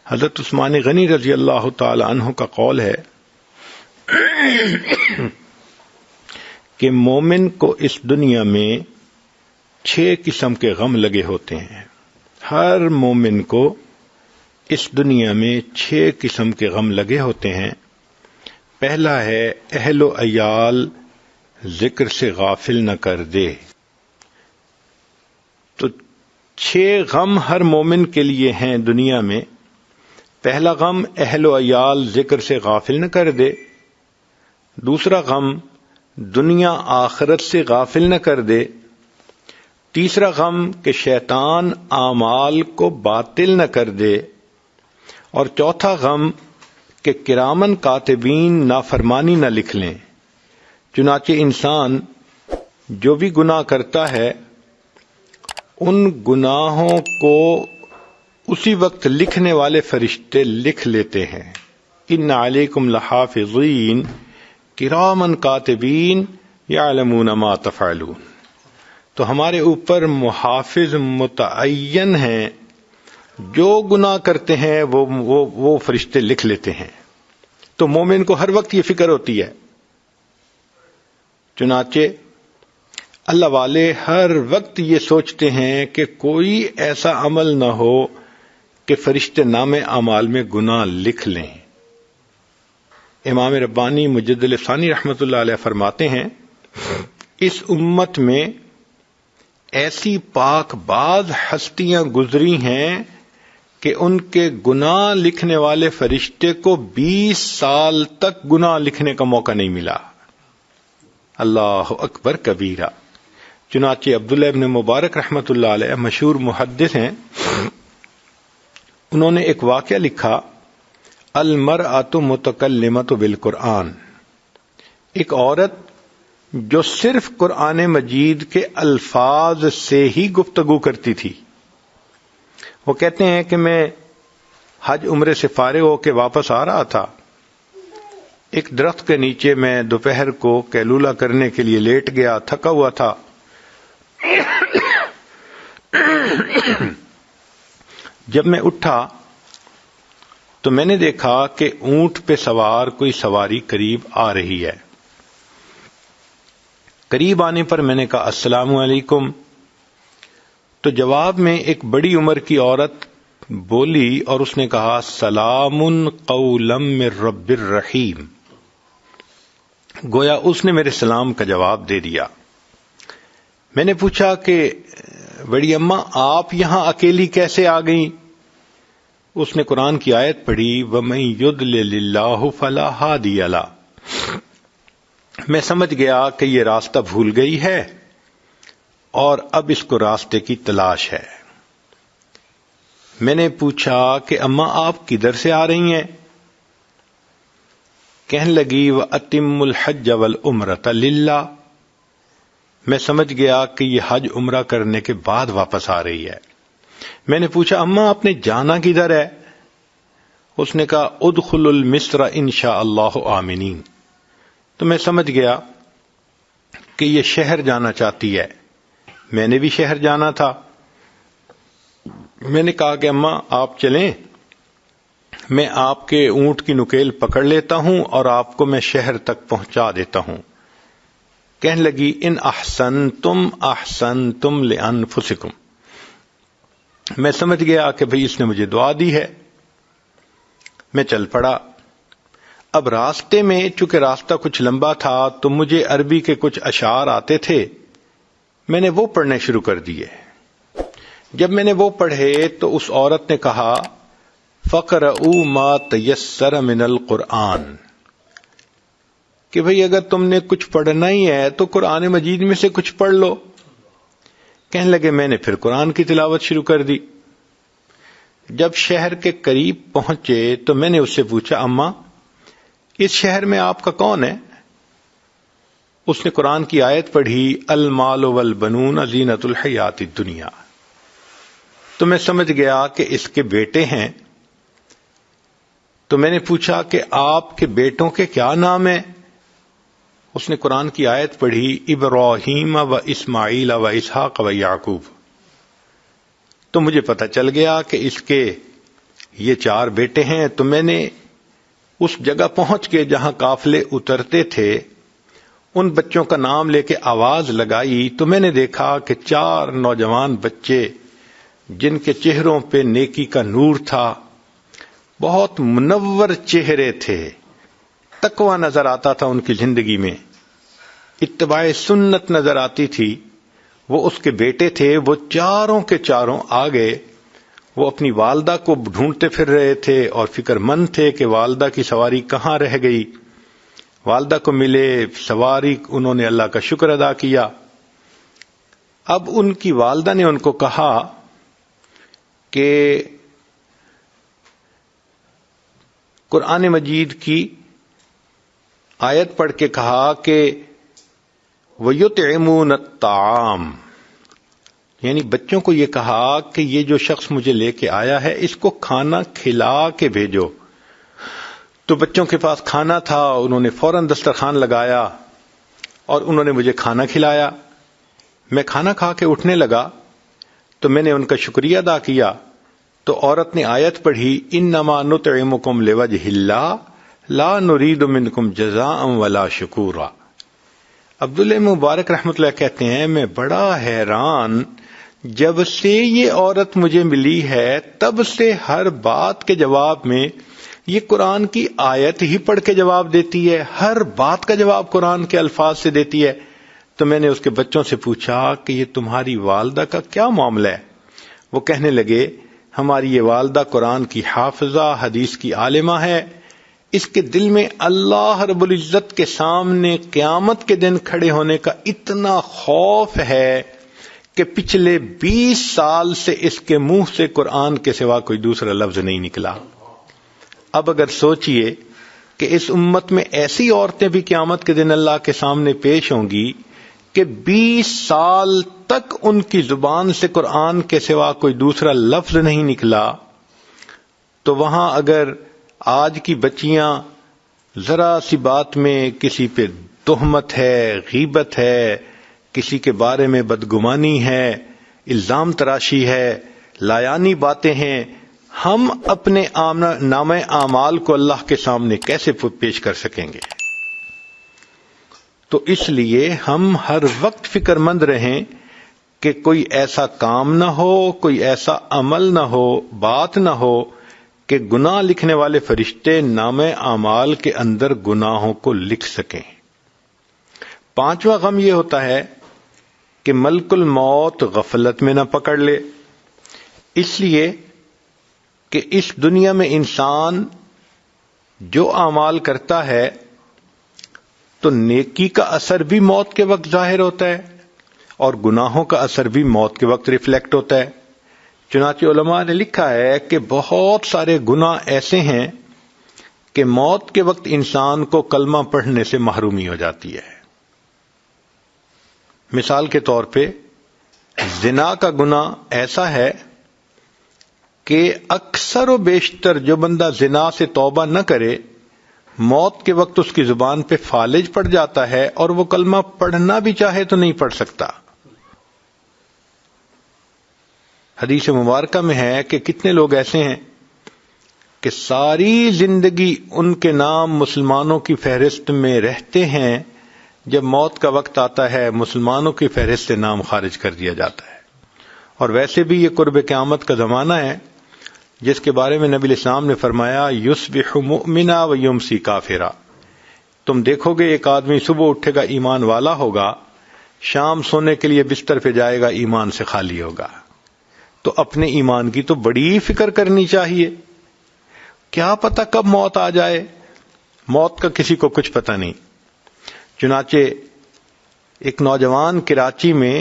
حضرت عثمان غنی رضی اللہ تعالی عنہ کا قول ہے کہ مومن کو اس دنیا میں 6 قسم کے غم لگے ہوتے ہیں. ہر مومن کو اس دنیا میں 6 قسم کے غم لگے ہوتے ہیں. پہلا ہے اہل و عیال ذکر سے غافل نہ کر دے. تو 6 غم ہر مومن کے لیے ہیں دنیا میں. پہلا غم اہل و عیال ذکر سے غافل نہ کر دے. دوسرا غم دنیا آخرت سے غافل نہ کر دے. تیسرا غم کہ شیطان اعمال کو باطل نہ کر دے. اور چوتھا غم کہ کرامن کاتبین نافرمانی نہ لکھ لیں. چنانچہ انسان جو بھی گناہ کرتا ہے ان گناہوں کو اسی وقت لکھنے والے فرشتے لکھ لیتے ہیں. ان علیکم لحافظین کرامن کاتبین یعلمون ما تفعلون. تو ہمارے اوپر محافظ متعین ہیں، جو گناہ کرتے ہیں وہ فرشتے لکھ لیتے ہیں. تو مومن کو ہر وقت یہ فکر ہوتی ہے. چنانچہ اللہ والے ہر وقت یہ سوچتے ہیں کہ کوئی ایسا عمل نہ ہو کہ فرشتے نام اعمال میں گناہ لکھ لیں. امام ربانی مجدد ثانی رحمۃ اللہ علیہ فرماتے ہیں اس امت میں ایسی پاک باز ہستیاں گزری ہیں کہ ان کے گناہ لکھنے والے فرشتے کو 20 سال تک گناہ لکھنے کا موقع نہیں ملا. اللہ اکبر کبیرہ. چنانچہ عبداللہ ابن مبارک رحمۃ اللہ علیہ مشہور محدث ہیں، انہوں نے ایک واقعہ لکھا المرأۃ متکلمۃ بالقرآن. ایک عورت جو صرف قرآن مجید کے الفاظ سے ہی گفتگو کرتی تھی. وہ کہتے ہیں کہ میں حج عمرے سے فارغ ہو کے واپس آ رہا تھا. ایک درخت کے نیچے میں دوپہر کو قیلولہ کرنے کے لیے لیٹ گیا، تھکا ہوا تھا. جب میں اٹھا تو میں نے دیکھا کہ اونٹ پہ سوار کوئی سواری قریب آ رہی ہے. قریب آنے پر میں نے کہا السلام علیکم. تو جواب میں ایک بڑی عمر کی عورت بولی اور اس نے کہا سلام قولا من رب الرحیم. گویا اس نے میرے سلام کا جواب دے دیا. میں نے پوچھا کہ بڑی اماں آپ یہاں اکیلی کیسے آ گئیں؟ اس نے قرآن کی آیت پڑھی وَمَن يُضْلِلِ اللَّهُ فَلَا هَادِيَ لَهُ. میں سمجھ گیا کہ یہ راستہ بھول گئی ہے اور اب اس کو راستے کی تلاش ہے. میں نے پوچھا کہ اماں آپ کدھر سے آ رہی ہیں؟ کہنے لگی وَأَتِمُّ الْحَجَّ وَالْعُمْرَةَ لِلَّهِ. میں سمجھ گیا کہ یہ حج عمرہ کرنے کے بعد واپس آ رہی ہے. میں نے پوچھا اماں آپ نے جانا کدھر ہے؟ اس نے کہا ادخلوا المصر انشاء اللہ آمنین. تو میں سمجھ گیا کہ یہ شہر جانا چاہتی ہے. میں نے بھی شہر جانا تھا. میں نے کہا کہ اماں آپ چلیں، میں آپ کے اونٹ کی نکیل پکڑ لیتا ہوں اور آپ کو میں شہر تک پہنچا دیتا ہوں. کہنے لگی ان احسنتم احسنتم لانفسکم. میں سمجھ گیا کہ بھئی اس نے مجھے دعا دی ہے. میں چل پڑا. اب راستے میں چونکہ راستہ کچھ لمبا تھا تو مجھے عربی کے کچھ اشعار آتے تھے، میں نے وہ پڑھنے شروع کر دیے. جب میں نے وہ پڑھے تو اس عورت نے کہا فَقْرَؤُوا مَا تَيَسَّرَ مِنَ الْقُرْآنِ کہ بھئی اگر تم نے کچھ پڑھنا ہی ہے تو قرآن مجید میں سے کچھ پڑھ لو. کہنے لگے میں نے پھر قرآن کی تلاوت شروع کر دی. جب شہر کے قریب پہنچے تو میں نے اس سے پوچھا اماں اس شہر میں آپ کا کون ہے؟ اس نے قرآن کی آیت پڑھی المال والبنون زینت الحیات الدنیا. تو میں سمجھ گیا کہ اس کے بیٹے ہیں. تو میں نے پوچھا کہ آپ کے بیٹوں کے کیا نام ہیں؟ اس نے قرآن کی آیت پڑھی ابراہیم و اسماعیل و اسحاق و یعقوب. تو مجھے پتہ چل گیا کہ اس کے یہ 4 بیٹے ہیں. تو میں نے اس جگہ پہنچ کے جہاں قافلے اترتے تھے ان بچوں کا نام لے کے آواز لگائی تو میں نے دیکھا کہ 4 نوجوان بچے جن کے چہروں پہ نیکی کا نور تھا، بہت منور چہرے تھے، تقویٰ نظر آتا تھا ان کی زندگی میں، اتباع سنت نظر آتی تھی. وہ اس کے بیٹے تھے. وہ چاروں کے چاروں آ گئے. وہ اپنی والدہ کو ڈھونڈتے پھر رہے تھے اور فکر مند تھے کہ والدہ کی سواری کہاں رہ گئی. والدہ کو ملے، سواری، انہوں نے اللہ کا شکر ادا کیا. اب ان کی والدہ نے ان کو کہا کہ قرآن مجید کی آیت پڑھ کے کہا کہ وَيُطْعِمُونَ الطَّعَامَ، یعنی بچوں کو یہ کہا کہ یہ جو شخص مجھے لے کے آیا ہے اس کو کھانا کھلا کے بھیجو. تو بچوں کے پاس کھانا تھا، انہوں نے فوراً دسترخوان لگایا اور انہوں نے مجھے کھانا کھلایا. میں کھانا کھا کے اٹھنے لگا تو میں نے ان کا شکریہ ادا کیا. تو عورت نے آیت پڑھی انما نطعمکم لوجہ اللہ لا نرید منکم جزاء ولا شکورا. عبداللہ مبارک رحمۃ اللہ کہتے ہیں میں بڑا حیران، جب سے یہ عورت مجھے ملی ہے تب سے ہر بات کے جواب میں یہ قرآن کی آیت ہی پڑھ کے جواب دیتی ہے، ہر بات کا جواب قرآن کے الفاظ سے دیتی ہے. تو میں نے اس کے بچوں سے پوچھا کہ یہ تمہاری والدہ کا کیا معاملہ ہے؟ وہ کہنے لگے ہماری یہ والدہ قرآن کی حافظہ، حدیث کی عالمہ ہے، اس کے دل میں اللہ رب العزت کے سامنے قیامت کے دن کھڑے ہونے کا اتنا خوف ہے کہ پچھلے 20 سال سے اس کے منہ سے قرآن کے سوا کوئی دوسرا لفظ نہیں نکلا. اب اگر سوچئے کہ اس امت میں ایسی عورتیں بھی قیامت کے دن اللہ کے سامنے پیش ہوں گی کہ 20 سال تک ان کی زبان سے قرآن کے سوا کوئی دوسرا لفظ نہیں نکلا، تو وہاں اگر آج کی بچیاں ذرا سی بات میں کسی پہ تہمت ہے، غیبت ہے، کسی کے بارے میں بدگمانی ہے، الزام تراشی ہے، لایانی باتیں ہیں، ہم اپنے نامہ اعمال کو اللہ کے سامنے کیسے پیش کر سکیں گے؟ تو اس لیے ہم ہر وقت فکر مند رہیں کہ کوئی ایسا کام نہ ہو، کوئی ایسا عمل نہ ہو، بات نہ ہو کہ گناہ لکھنے والے فرشتے نامہ اعمال کے اندر گناہوں کو لکھ سکیں. 5واں غم یہ ہوتا ہے کہ ملک الموت غفلت میں نہ پکڑ لے، اس لیے کہ اس دنیا میں انسان جو اعمال کرتا ہے تو نیکی کا اثر بھی موت کے وقت ظاہر ہوتا ہے اور گناہوں کا اثر بھی موت کے وقت ریفلیکٹ ہوتا ہے. چنانچہ علماء نے لکھا ہے کہ بہت سارے گناہ ایسے ہیں کہ موت کے وقت انسان کو کلمہ پڑھنے سے محرومی ہو جاتی ہے. مثال کے طور پہ زنا کا گناہ ایسا ہے کہ اکثر و بیشتر جو بندہ زنا سے توبہ نہ کرے موت کے وقت اس کی زبان پہ فالج پڑ جاتا ہے اور وہ کلمہ پڑھنا بھی چاہے تو نہیں پڑھ سکتا. حدیث مبارکہ میں ہے کہ کتنے لوگ ایسے ہیں کہ ساری زندگی ان کے نام مسلمانوں کی فہرست میں رہتے ہیں، جب موت کا وقت آتا ہے مسلمانوں کی فہرست سے نام خارج کر دیا جاتا ہے. اور ویسے بھی یہ قرب قیامت کا زمانہ ہے جس کے بارے میں نبی الاسلام نے فرمایا یصبح مؤمنا و یمسی کافرا. تم دیکھو گے ایک آدمی صبح اٹھے گا ایمان والا ہوگا، شام سونے کے لیے بستر پہ جائے گا ایمان سے خالی ہوگا. تو اپنے ایمان کی تو بڑی فکر کرنی چاہیے. کیا پتہ کب موت آ جائے، موت کا کسی کو کچھ پتہ نہیں. چنانچہ ایک نوجوان کراچی میں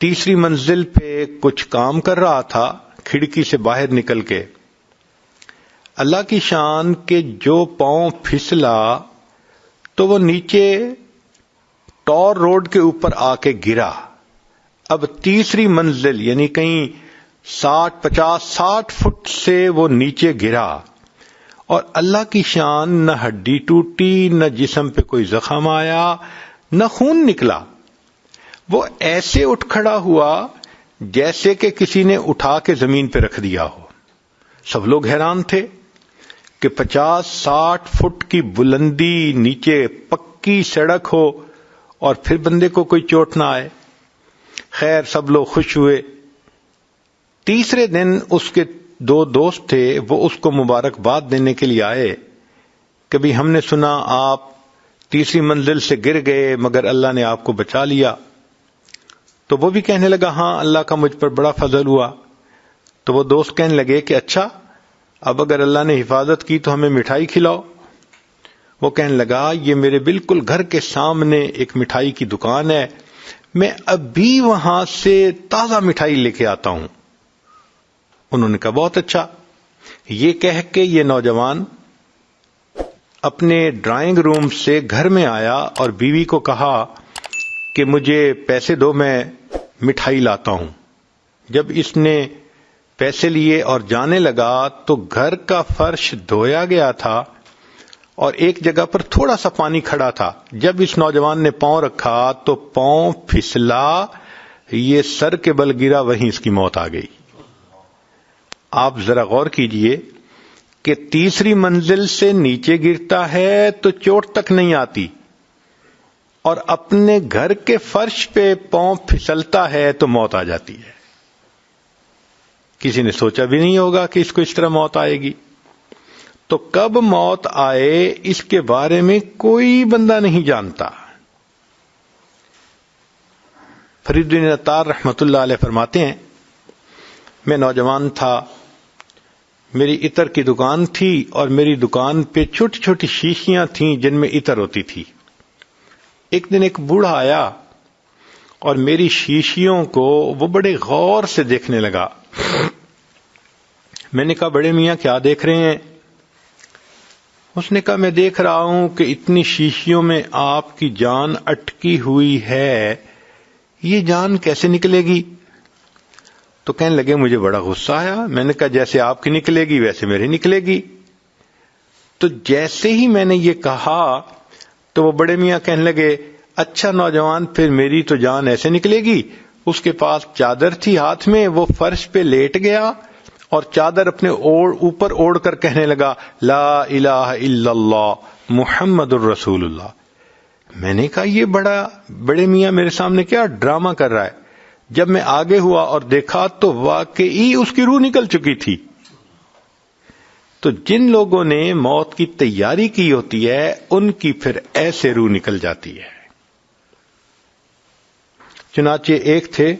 3ری منزل پہ کچھ کام کر رہا تھا، کھڑکی سے باہر نکل کے اللہ کی شان کے جو پاؤں پھسلا تو وہ نیچے ٹور روڈ کے اوپر آ کے گرا. اب 3ری منزل یعنی کہیں 60 فٹ سے وہ نیچے گرا اور اللہ کی شان نہ ہڈی ٹوٹی، نہ جسم پہ کوئی زخم آیا، نہ خون نکلا. وہ ایسے اٹھ کھڑا ہوا جیسے کہ کسی نے اٹھا کے زمین پہ رکھ دیا ہو. سب لوگ حیران تھے کہ 50-60 فٹ کی بلندی، نیچے پکی سڑک ہو اور پھر بندے کو کوئی چوٹ نہ آئے۔ خیر سب لوگ خوش ہوئے۔ تیسرے دن اس کے 2 دوست تھے، وہ اس کو مبارکباد دینے کے لیے آئے۔ کبھی ہم نے سنا آپ تیسری منزل سے گر گئے مگر اللہ نے آپ کو بچا لیا۔ تو وہ بھی کہنے لگا ہاں اللہ کا مجھ پر بڑا فضل ہوا۔ تو وہ دوست کہنے لگے کہ اچھا اب اگر اللہ نے حفاظت کی تو ہمیں مٹھائی کھلاؤ۔ وہ کہنے لگا یہ میرے بالکل گھر کے سامنے ایک مٹھائی کی دکان ہے، میں ابھی وہاں سے تازہ مٹھائی لے کے آتا ہوں۔ انہوں نے کہا بہت اچھا۔ یہ کہہ کے یہ نوجوان اپنے ڈرائنگ روم سے گھر میں آیا اور بیوی کو کہا کہ مجھے پیسے دو، میں مٹھائی لاتا ہوں۔ جب اس نے پیسے لیے اور جانے لگا تو گھر کا فرش دھویا گیا تھا اور ایک جگہ پر تھوڑا سا پانی کھڑا تھا۔ جب اس نوجوان نے پاؤں رکھا تو پاؤں پھسلا، یہ سر کے بل گرا، وہیں اس کی موت آ گئی۔ آپ ذرا غور کیجئے کہ تیسری منزل سے نیچے گرتا ہے تو چوٹ تک نہیں آتی، اور اپنے گھر کے فرش پہ پاؤں پھسلتا ہے تو موت آ جاتی ہے۔ کسی نے سوچا بھی نہیں ہوگا کہ اس کو اس طرح موت آئے گی۔ تو کب موت آئے اس کے بارے میں کوئی بندہ نہیں جانتا۔ فرید بن عطار رحمت اللہ علیہ فرماتے ہیں میں نوجوان تھا، میری عطر کی دکان تھی اور میری دکان پہ چھوٹی چھوٹی شیشیاں تھیں جن میں عطر ہوتی تھی۔ ایک دن ایک بوڑھا آیا اور میری شیشیوں کو وہ بڑے غور سے دیکھنے لگا۔ میں نے کہا بڑے میاں کیا دیکھ رہے ہیں؟ اس نے کہا میں دیکھ رہا ہوں کہ اتنی شیشیوں میں آپ کی جان اٹکی ہوئی ہے، یہ جان کیسے نکلے گی؟ تو کہنے لگے مجھے بڑا غصہ آیا۔ میں نے کہا جیسے آپ کی نکلے گی ویسے میری نکلے گی۔ تو جیسے ہی میں نے یہ کہا تو وہ بڑے میاں کہنے لگے اچھا نوجوان پھر میری تو جان ایسے نکلے گی۔ اس کے پاس چادر تھی ہاتھ میں، وہ فرش پہ لیٹ گیا اور چادر اپنے اوپر اوڑھ کر کہنے لگا لا الہ الا اللہ محمد الرسول اللہ۔ میں نے کہا یہ بڑے میاں میرے سامنے کیا ڈرامہ کر رہا ہے؟ جب میں آگے ہوا اور دیکھا تو واقعی اس کی روح نکل چکی تھی۔ تو جن لوگوں نے موت کی تیاری کی ہوتی ہے ان کی پھر ایسے روح نکل جاتی ہے۔ چنانچہ ایک تھے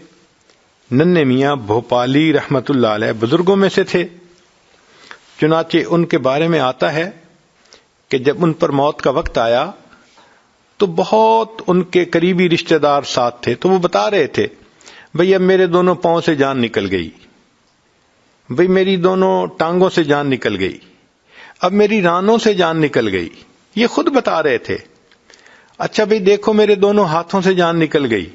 ننھے میاں بھوپالی رحمت اللہ علیہ، بزرگوں میں سے تھے۔ چنانچہ ان کے بارے میں آتا ہے کہ جب ان پر موت کا وقت آیا تو بہت ان کے قریبی رشتہ دار ساتھ تھے، تو وہ بتا رہے تھے بھئی اب میرے دونوں پاؤں سے جان نکل گئی، بھئی میری دونوں ٹانگوں سے جان نکل گئی، اب میری رانوں سے جان نکل گئی۔ یہ خود بتا رہے تھے۔ اچھا بھئی دیکھو میرے دونوں ہاتھوں سے جان نکل گئی،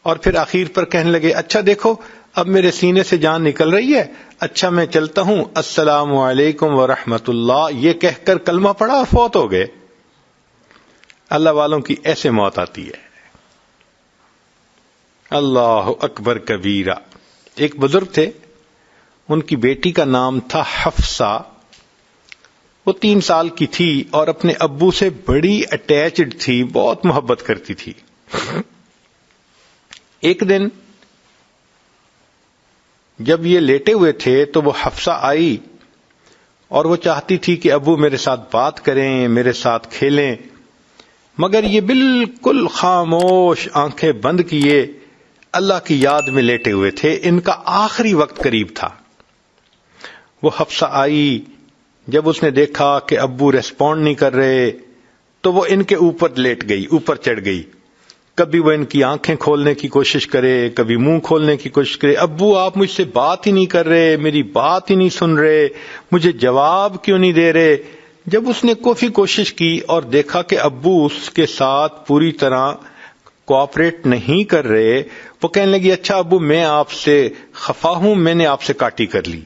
اور پھر آخر پر کہنے لگے اچھا دیکھو اب میرے سینے سے جان نکل رہی ہے، اچھا میں چلتا ہوں، السلام علیکم ورحمت اللہ، یہ کہہ کر کلمہ پڑھا اور فوت ہو گئے۔ اللہ والوں کی ایسے موت آتی ہے۔ اللہ اکبر کبیرہ۔ ایک بزرگ تھے، ان کی بیٹی کا نام تھا حفصہ، وہ 3 سال کی تھی اور اپنے ابو سے بڑی اٹیچڈ تھی، بہت محبت کرتی تھی۔ ایک دن جب یہ لیٹے ہوئے تھے تو وہ حفصہ آئی اور وہ چاہتی تھی کہ ابو میرے ساتھ بات کریں، میرے ساتھ کھیلیں، مگر یہ بالکل خاموش، آنکھیں بند کیے اللہ کی یاد میں لیٹے ہوئے تھے۔ ان کا آخری وقت قریب تھا۔ وہ حفصہ آئی، جب اس نے دیکھا کہ ابو ریسپونڈ نہیں کر رہے تو وہ ان کے اوپر لیٹ گئی، اوپر چڑھ گئی۔ کبھی وہ ان کی آنکھیں کھولنے کی کوشش کرے، کبھی منہ کھولنے کی کوشش کرے، ابو آپ مجھ سے بات ہی نہیں کر رہے، میری بات ہی نہیں سن رہے، مجھے جواب کیوں نہیں دے رہے۔ جب اس نے کافی کوشش کی اور دیکھا کہ ابو اس کے ساتھ پوری طرح کوآپریٹ نہیں کر رہے، وہ کہنے لگی اچھا ابو میں آپ سے خفا ہوں، میں نے آپ سے کاٹی کر لی۔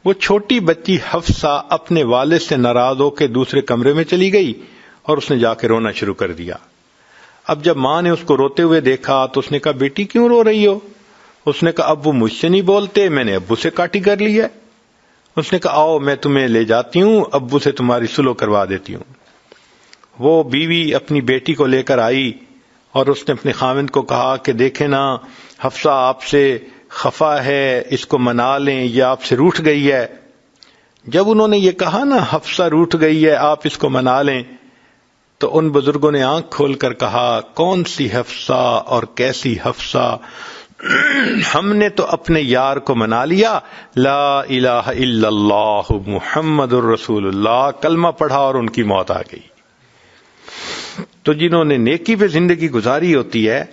وہ چھوٹی بچی حفصہ اپنے والد سے ناراض ہو کے دوسرے کمرے میں چلی گئی اور اس نے جا کے رونا شروع کر دیا۔ اب جب ماں نے اس کو روتے ہوئے دیکھا تو اس نے کہا بیٹی کیوں رو رہی ہو؟ اس نے کہا ابو مجھ سے نہیں بولتے، میں نے ابو سے کاٹی کر لی ہے۔ اس نے کہا آؤ میں تمہیں لے جاتی ہوں، ابو سے تمہاری صلح کروا دیتی ہوں۔ وہ بیوی اپنی بیٹی کو لے کر آئی اور اس نے اپنے خاوند کو کہا کہ دیکھیں نا حفصہ آپ سے خفا ہے، اس کو منا لیں، یہ آپ سے روٹھ گئی ہے۔ جب انہوں نے یہ کہا نا حفصہ روٹھ گئی ہے، آپ اس کو منا لیں، تو ان بزرگوں نے آنکھ کھول کر کہا کون سی حفصہ اور کیسی حفصہ، ہم نے تو اپنے یار کو منا لیا، لا الہ الا اللہ محمد الرسول اللہ، کلمہ پڑھا اور ان کی موت آ گئی۔ تو جنہوں نے نیکی پہ زندگی گزاری ہوتی ہے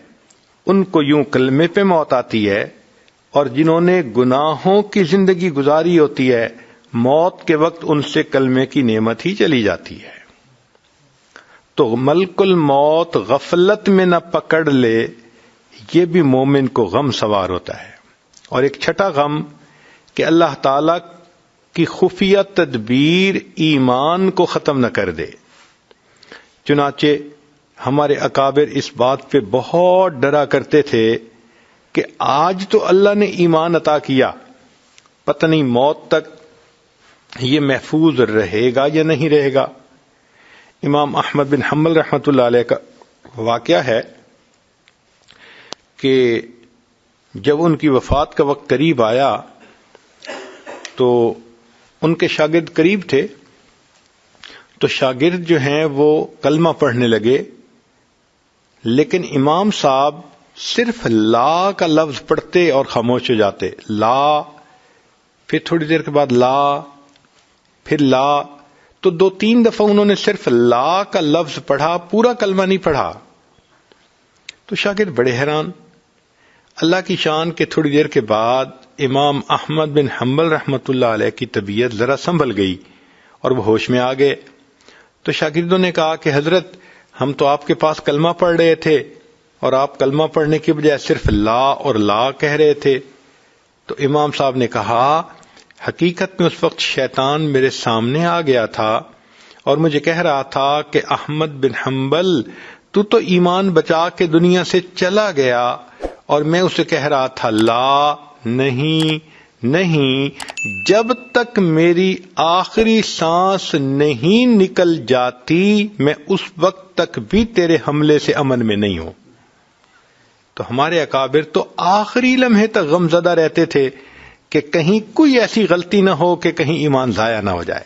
ان کو یوں کلمے پہ موت آتی ہے، اور جنہوں نے گناہوں کی زندگی گزاری ہوتی ہے موت کے وقت ان سے کلمے کی نعمت ہی چلی جاتی ہے۔ تو ملک الموت غفلت میں نہ پکڑ لے، یہ بھی مومن کو غم سوار ہوتا ہے۔ اور ایک چھٹا غم کہ اللہ تعالی کی خفیہ تدبیر ایمان کو ختم نہ کر دے۔ چنانچہ ہمارے اکابر اس بات پہ بہت ڈرا کرتے تھے کہ آج تو اللہ نے ایمان عطا کیا، پتہ نہیں موت تک یہ محفوظ رہے گا یا نہیں رہے گا۔ امام احمد بن حنبل رحمۃ اللہ علیہ کا واقعہ ہے کہ جب ان کی وفات کا وقت قریب آیا تو ان کے شاگرد قریب تھے، تو شاگرد جو ہیں وہ کلمہ پڑھنے لگے، لیکن امام صاحب صرف لا کا لفظ پڑھتے اور خاموش ہو جاتے، لا، پھر تھوڑی دیر کے بعد لا، پھر لا، تو 2-3 دفعہ انہوں نے صرف لا کا لفظ پڑھا، پورا کلمہ نہیں پڑھا۔ تو شاگرد بڑے حیران۔ اللہ کی شان کہ تھوڑی دیر کے بعد امام احمد بن حنبل رحمۃ اللہ علیہ کی طبیعت ذرا سنبھل گئی اور وہ ہوش میں آ گئے۔ تو شاگردوں نے کہا کہ حضرت ہم تو آپ کے پاس کلمہ پڑھ رہے تھے اور آپ کلمہ پڑھنے کی بجائے صرف لا اور لا کہہ رہے تھے۔ تو امام صاحب نے کہا حقیقت میں اس وقت شیطان میرے سامنے آ گیا تھا اور مجھے کہہ رہا تھا کہ احمد بن حنبل تو ایمان بچا کے دنیا سے چلا گیا، اور میں اسے کہہ رہا تھا لا، نہیں نہیں، جب تک میری آخری سانس نہیں نکل جاتی میں اس وقت تک بھی تیرے حملے سے امن میں نہیں ہوں۔ تو ہمارے اکابر تو آخری لمحے تک غم زدہ رہتے تھے کہ کہیں کوئی ایسی غلطی نہ ہو کہ کہیں ایمان ضائع نہ ہو جائے۔